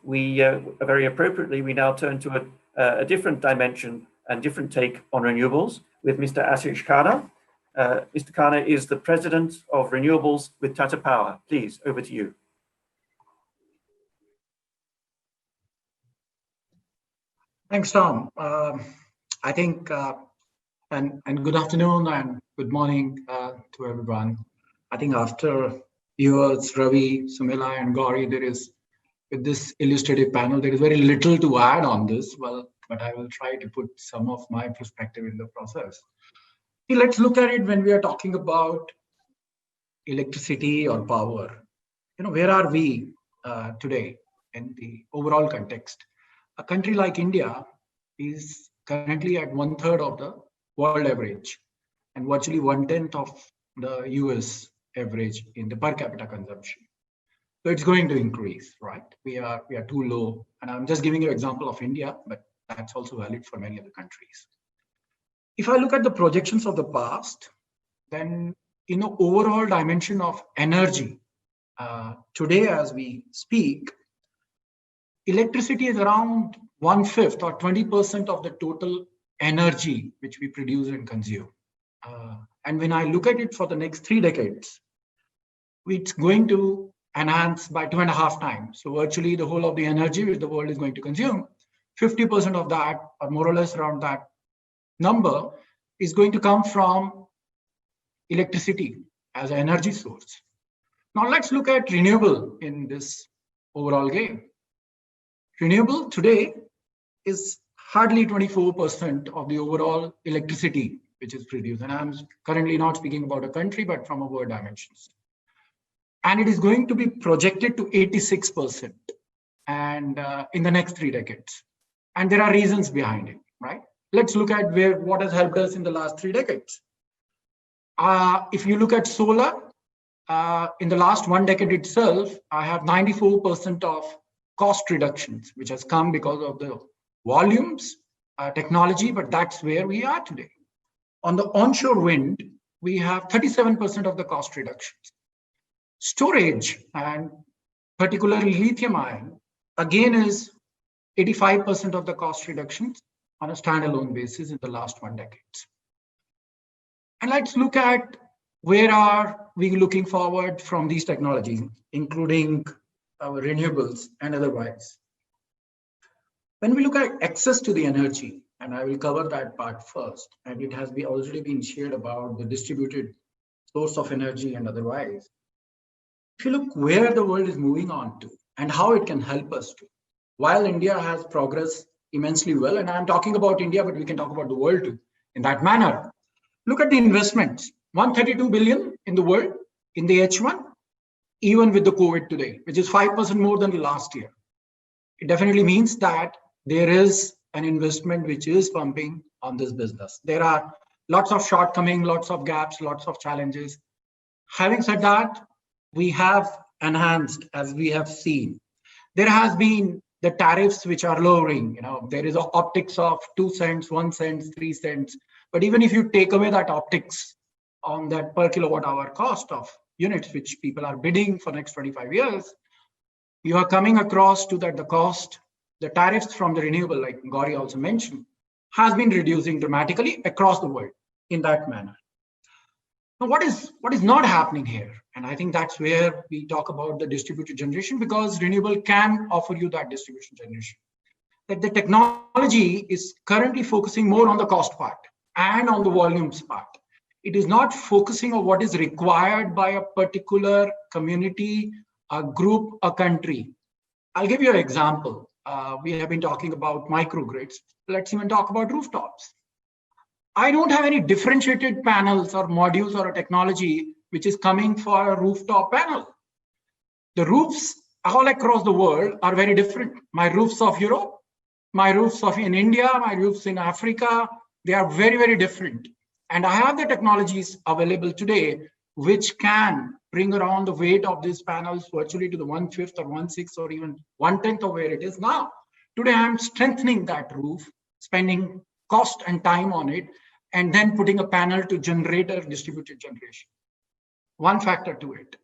we very appropriately, we now turn to a different dimension and different take on renewables with Mr. Ashish Khanna. Mr. Khanna is the President of Renewables with Tata Power. Please, over to you. Thanks, Tom. I think, and good afternoon and good morning to everyone. I think after yours, Ravi, Sumila, and Gauri, there is, with this illustrative panel, there is very little to add on this, well, but I will try to put some of my perspective in the process. See, let's look at it when we are talking about electricity or power. You know, where are we today in the overall context? A country like India is currently at 1/3 of the world average and virtually 1/10 of the US average in the per capita consumption. So it's going to increase, right? We are too low. And I'm just giving you an example of India, but that's also valid for many other countries. If I look at the projections of the past, then in the overall dimension of energy, today as we speak, electricity is around 1/5 or 20% of the total energy which we produce and consume. And when I look at it for the next 3 decades, it's going to enhance by 2.5 times. So virtually the whole of the energy which the world is going to consume, 50% of that, or more or less around that number, is going to come from electricity as an energy source. Now let's look at renewable in this overall game. Renewable today is hardly 24% of the overall electricity which is produced. And I'm currently not speaking about a country, but from a world dimensions. And it is going to be projected to 86% and in the next 3 decades. And there are reasons behind it, right? Let's look at what has helped us in the last 3 decades. If you look at solar, in the last 1 decade itself, I have 94% of cost reductions, which has come because of the volumes, technology, but that's where we are today. On the onshore wind, we have 37% of the cost reductions. Storage, and particularly lithium ion, again is 85% of the cost reductions on a standalone basis in the last 1 decade. And let's look at where are we looking forward from these technologies, including our renewables and otherwise. When we look at access to the energy, and I will cover that part first, and it has already been shared about the distributed source of energy and otherwise. If you look where the world is moving on to and how it can help us to, while India has progressed immensely well, and I'm talking about India, but we can talk about the world too, in that manner. Look at the investments, 132 billion in the world in the H1, even with the COVID today, which is 5% more than the last year. It definitely means that there is an investment which is pumping on this business. There are lots of shortcomings, lots of gaps, lots of challenges. Having said that, we have enhanced, as we have seen. There has been the tariffs which are lowering. You know, there is an optics of 2 cents, 1 cent, 3 cents. But even if you take away that optics on that per kilowatt hour cost of units, which people are bidding for next 25 years, you are coming across to that the cost, the tariffs from the renewable, like Gauri also mentioned, has been reducing dramatically across the world in that manner. Now, what is not happening here? And I think that's where we talk about the distributed generation, because renewable can offer you that distribution generation. That the technology is currently focusing more on the cost part and on the volumes part. It is not focusing on what is required by a particular community, a group, a country. I'll give you an example. We have been talking about microgrids. Let's even talk about rooftops. I don't have any differentiated panels or modules or a technology which is coming for a rooftop panel. The roofs all across the world are very different. My roofs of Europe, my roofs of in India, my roofs in Africa, they are very, very different. And I have the technologies available today which can bring around the weight of these panels virtually to the 1/5 or 1/6 or even 1/10 of where it is now. Today, I'm strengthening that roof, spending cost and time on it, and then putting a panel to generate a distributed generation. One factor to it.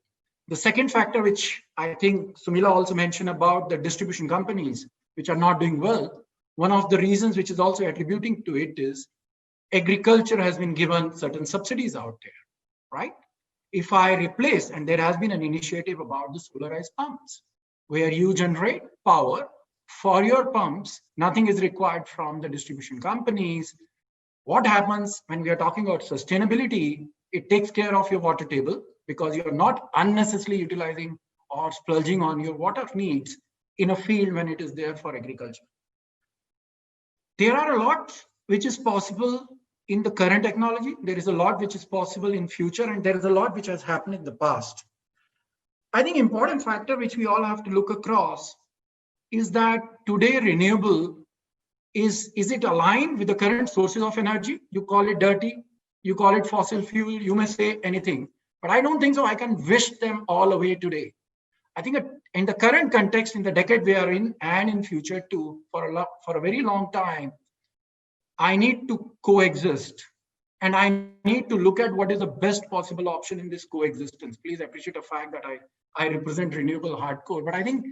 The second factor, which I think Sumila also mentioned about the distribution companies, which are not doing well, one of the reasons which is also attributing to it is agriculture has been given certain subsidies out there, right? If I replace, and there has been an initiative about the solarized pumps, where you generate power for your pumps, nothing is required from the distribution companies. What happens when we are talking about sustainability? It takes care of your water table because you're not unnecessarily utilizing or splurging on your water needs in a field when it is there for agriculture. There are a lot which is possible in the current technology. There is a lot which is possible in future, and there is a lot which has happened in the past. I think important factor which we all have to look across is that today renewable is it aligned with the current sources of energy? You call it dirty, you call it fossil fuel, you may say anything, but I don't think so I can wish them all away today. I think in the current context, in the decade we are in, and in future too, for a very long time, I need to coexist. And I need to look at what is the best possible option in this coexistence. Please appreciate the fact that I represent renewable hardcore, but I think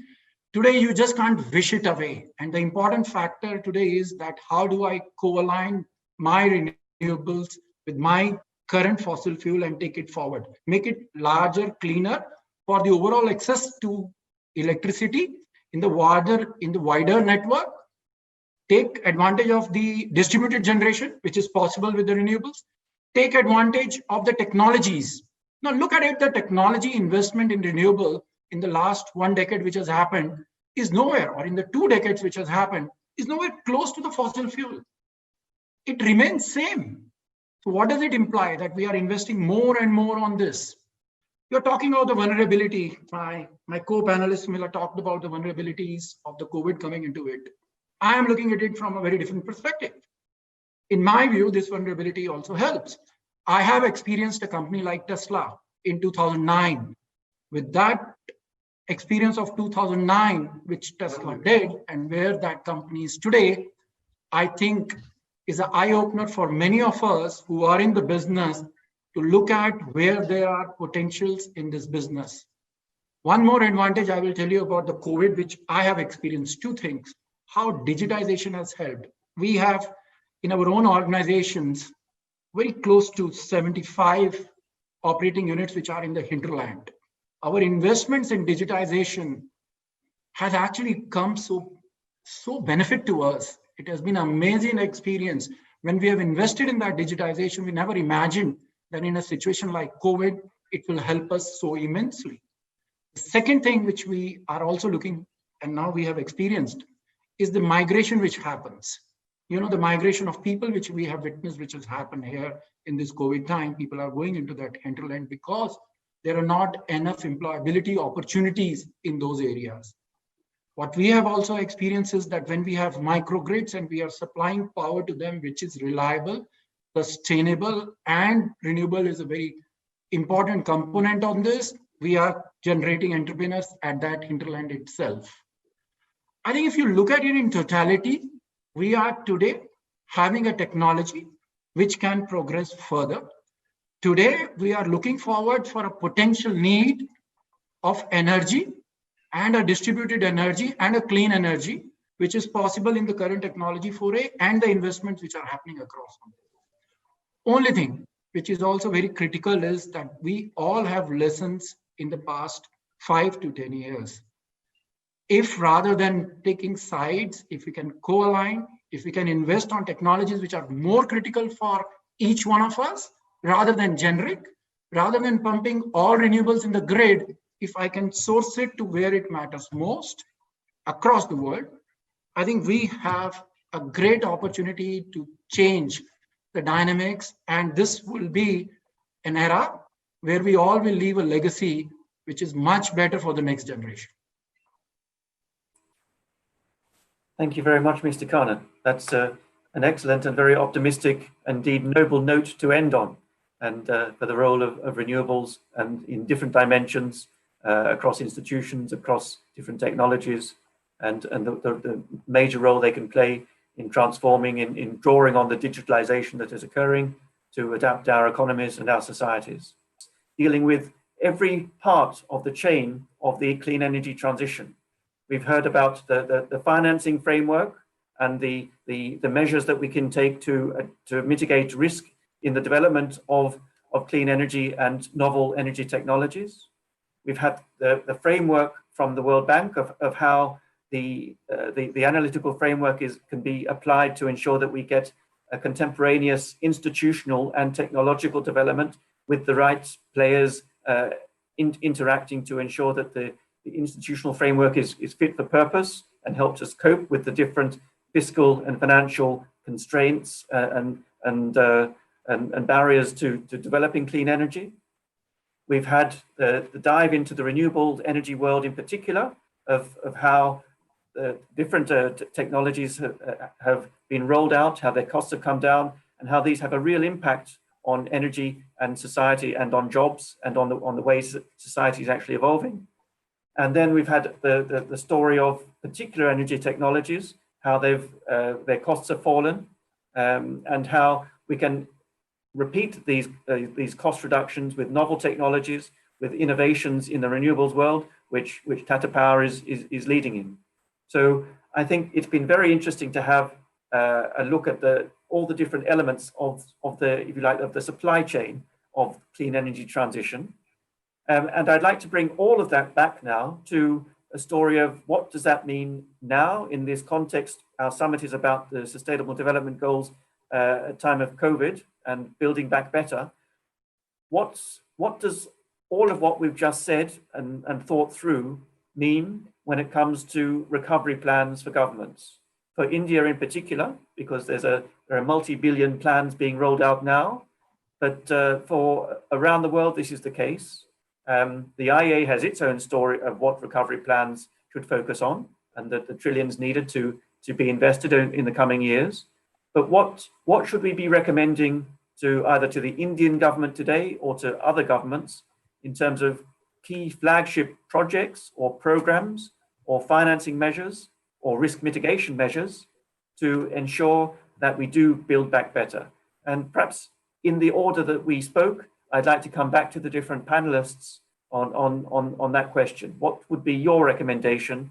today you just can't wish it away. And the important factor today is that how do I co-align my renewables with my current fossil fuel and take it forward, make it larger, cleaner for the overall access to electricity in the wider network, take advantage of the distributed generation, which is possible with the renewables, take advantage of the technologies. Now look at it, the technology investment in renewable in the last 1 decade, which has happened, is nowhere, or in the 2 decades, which has happened, is nowhere close to the fossil fuel. It remains same. So what does it imply? That we are investing more and more on this. You're talking about the vulnerability. My co-panelist Mila talked about the vulnerabilities of the COVID coming into it. I am looking at it from a very different perspective. In my view, this vulnerability also helps. I have experienced a company like Tesla in 2009. With that experience of 2009, which Tesla did, and where that company is today, I think is an eye-opener for many of us who are in the business to look at where there are potentials in this business. One more advantage I will tell you about the COVID, which I have experienced, 2 things. How digitization has helped. We have in our own organizations very close to 75 operating units which are in the hinterland. Our investments in digitization has actually come so benefit to us. It has been an amazing experience. When we have invested in that digitization, we never imagined that in a situation like COVID, it will help us so immensely. The second thing which we are also looking, and now we have experienced, is the migration which happens. You know, the migration of people which we have witnessed, which has happened here in this COVID time. People are going into that hinterland because there are not enough employability opportunities in those areas. What we have also experienced is that when we have microgrids and we are supplying power to them, which is reliable, sustainable, and renewable is a very important component on this, we are generating entrepreneurs at that hinterland itself. I think if you look at it in totality, we are today having a technology which can progress further. Today, we are looking forward for a potential need of energy and a distributed energy and a clean energy, which is possible in the current technology foray and the investments which are happening across. Only thing which is also very critical is that we all have lessons in the past 5 to 10 years. If rather than taking sides, if we can co-align, if we can invest on technologies which are more critical for each one of us, rather than generic, rather than pumping all renewables in the grid, if I can source it to where it matters most across the world, I think we have a great opportunity to change the dynamics. And this will be an era where we all will leave a legacy which is much better for the next generation. Thank you very much, Mr. Khanna. That's an excellent and very optimistic, indeed noble note to end on, and for the role of renewables and in different dimensions across institutions, across different technologies, and the major role they can play in transforming, in drawing on the digitalization that is occurring to adapt our economies and our societies. Dealing with every part of the chain of the clean energy transition. We've heard about the financing framework and the measures that we can take to mitigate risk in the development of clean energy and novel energy technologies. We've had the framework from the World Bank of how the analytical framework can be applied to ensure that we get a contemporaneous institutional and technological development with the right players interacting to ensure that the institutional framework is fit for purpose and helps us cope with the different fiscal and financial constraints and barriers to developing clean energy. We've had the dive into the renewable energy world in particular of how different technologies have been rolled out, how their costs have come down, and how these have a real impact on energy and society and on jobs and on the ways that society is actually evolving. And then we've had the story of particular energy technologies, how their costs have fallen, and how we can repeat these cost reductions with novel technologies, with innovations in the renewables world, which Tata Power is leading in. So I think it's been very interesting to have a look at all the different elements of the, if you like, of the supply chain of clean energy transition. And I'd like to bring all of that back now to a story of what does that mean now in this context. Our summit is about the Sustainable Development Goals at time of COVID and building back better. What does all of what we've just said and thought through mean when it comes to recovery plans for governments? For India in particular, because there are multi-billion plans being rolled out now, but for around the world, this is the case. The IEA has its own story of what recovery plans should focus on and the trillions needed to be invested in the coming years. But what should we be recommending to either to the Indian government today or to other governments in terms of key flagship projects or programs or financing measures or risk mitigation measures to ensure that we do build back better? And perhaps in the order that we spoke, I'd like to come back to the different panelists on that question. What would be your recommendation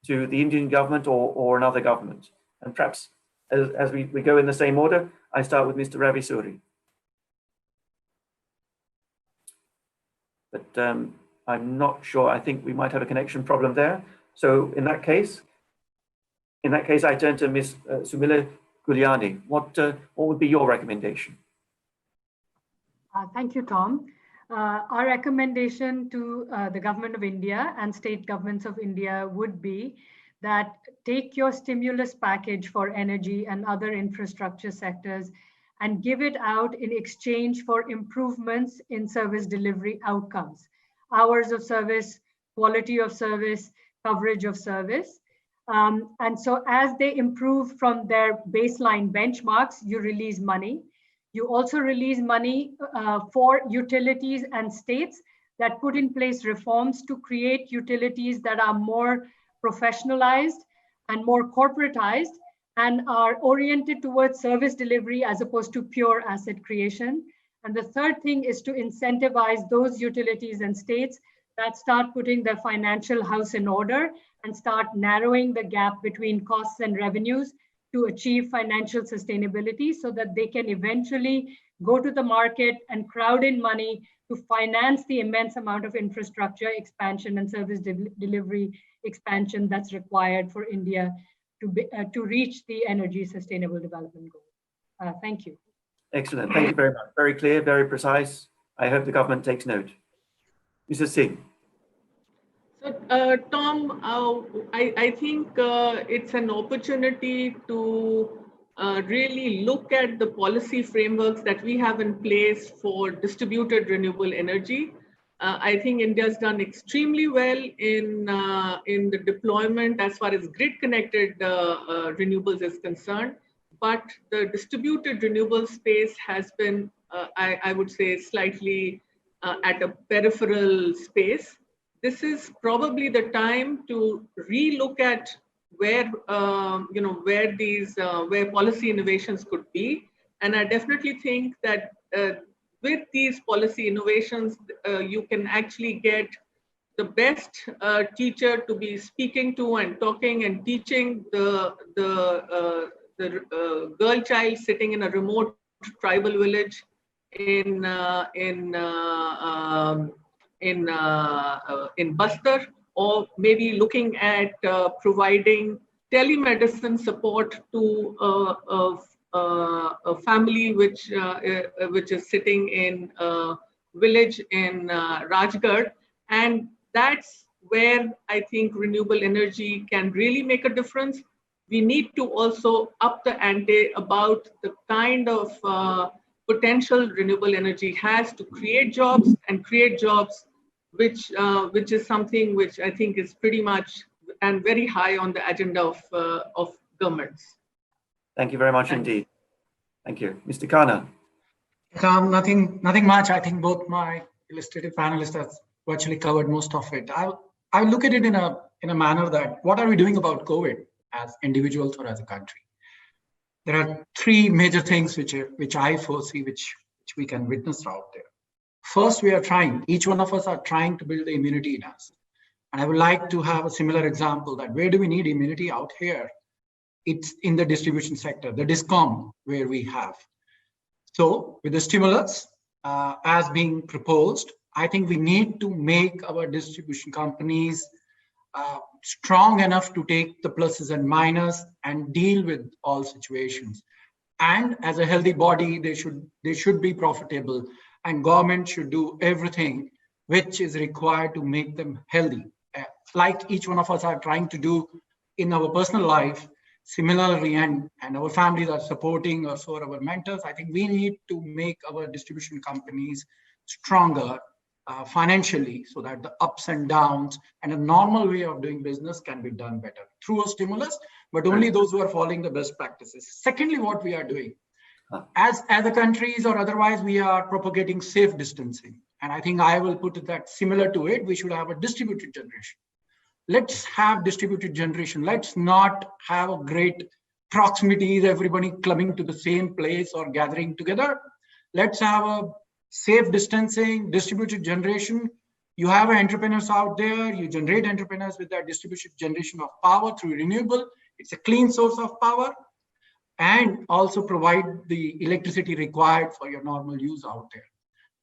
to the Indian government or another government? And perhaps as we go in the same order, I start with Mr. Ravi Suri. But I'm not sure. I think we might have a connection problem there. So in that case, I turn to Ms. Sumila Guliani. What would be your recommendation? Thank you, Tom. Our recommendation to the government of India and state governments of India would be that take your stimulus package for energy and other infrastructure sectors and give it out in exchange for improvements in service delivery outcomes, hours of service, quality of service, coverage of service. And so as they improve from their baseline benchmarks, you release money. You also release money for utilities and states that put in place reforms to create utilities that are more professionalized and more corporatized and are oriented towards service delivery as opposed to pure asset creation. And the third thing is to incentivize those utilities and states that start putting their financial house in order and start narrowing the gap between costs and revenues to achieve financial sustainability so that they can eventually go to the market and crowd in money to finance the immense amount of infrastructure expansion and service delivery expansion that's required for India to reach the energy sustainable development goal. Thank you. Excellent. Thank you very much. Very clear, very precise. I hope the government takes note. Mrs. Singh. So, Tom, I think it's an opportunity to really look at the policy frameworks that we have in place for distributed renewable energy. I think India's done extremely well in the deployment as far as grid-connected renewables is concerned. But the distributed renewable space has been, I would say, slightly at a peripheral space. This is probably the time to relook at where where policy innovations could be, and I definitely think that with these policy innovations, you can actually get the best teacher to be speaking to and talking and teaching the girl child sitting in a remote tribal village in Bastar, or maybe looking at providing telemedicine support to a family which is sitting in a village in Rajgarh. And that's where I think renewable energy can really make a difference. We need to also up the ante about the kind of potential renewable energy has to create jobs, and create jobs, which is something which I think is pretty much and very high on the agenda of governments. Thank you very much indeed. Thank you. Mr. Khanna. Nothing much. I think both my illustrative panelists have virtually covered most of it. I'll look at it in a manner that what are we doing about COVID as individuals or as a country? There are three major things which I foresee, which we can witness out there. First, each one of us are trying to build the immunity in us. And I would like to have a similar example that where do we need immunity out here? It's in the distribution sector, the DISCOM, where we have. So with the stimulus as being proposed, I think we need to make our distribution companies strong enough to take the pluses and minuses and deal with all situations. And as a healthy body, they should be profitable, and government should do everything which is required to make them healthy. Like each one of us are trying to do in our personal life, similarly, and our families are supporting or so our mentors. I think we need to make our distribution companies stronger financially, so that the ups and downs and a normal way of doing business can be done better through a stimulus, but only those who are following the best practices. Secondly, what we are doing as a countries or otherwise, we are propagating safe distancing. And I think I will put that similar to it. We should have a distributed generation. Let's have distributed generation. Let's not have a great proximities, everybody clubbing to the same place or gathering together. Let's have a safe distancing, distributed generation. You have entrepreneurs out there, you generate entrepreneurs with that distributed generation of power through renewable. It's a clean source of power, and also provide the electricity required for your normal use out there.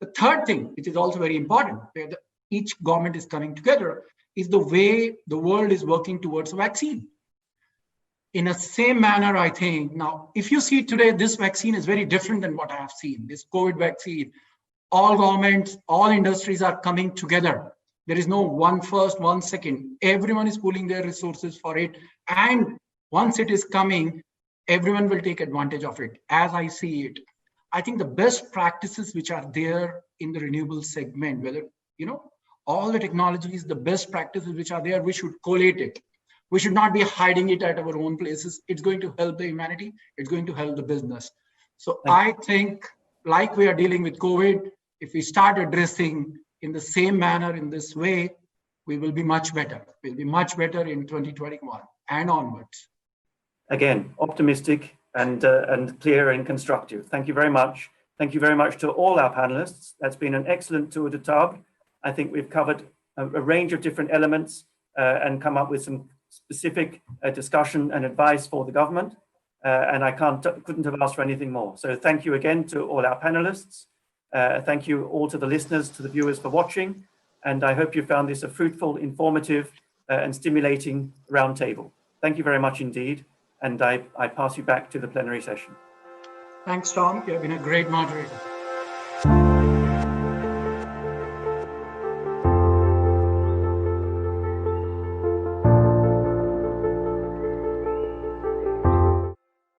The third thing, which is also very important, where each government is coming together, is the way the world is working towards a vaccine. In the same manner, I think, now, if you see today, this vaccine is very different than what I have seen. This COVID vaccine, all governments, all industries are coming together. There is no one first, one second. Everyone is pooling their resources for it. And once it is coming, everyone will take advantage of it. As I see it, I think the best practices which are there in the renewable segment, whether, all the technologies, the best practices which are there, we should collate it. We should not be hiding it at our own places. It's going to help the humanity. It's going to help the business. So I think, like we are dealing with COVID, if we start addressing in the same manner, in this way, we will be much better. We'll be much better in 2021 and onwards. Again, optimistic and clear and constructive. Thank you very much. Thank you very much to all our panelists. That's been an excellent tour de table. I think we've covered a range of different elements and come up with some specific discussion and advice for the government. And I couldn't have asked for anything more. So thank you again to all our panelists. Thank you all to the listeners, to the viewers for watching. And I hope you found this a fruitful, informative and stimulating roundtable. Thank you very much indeed. And I pass you back to the plenary session. Thanks, Tom. You have been a great moderator.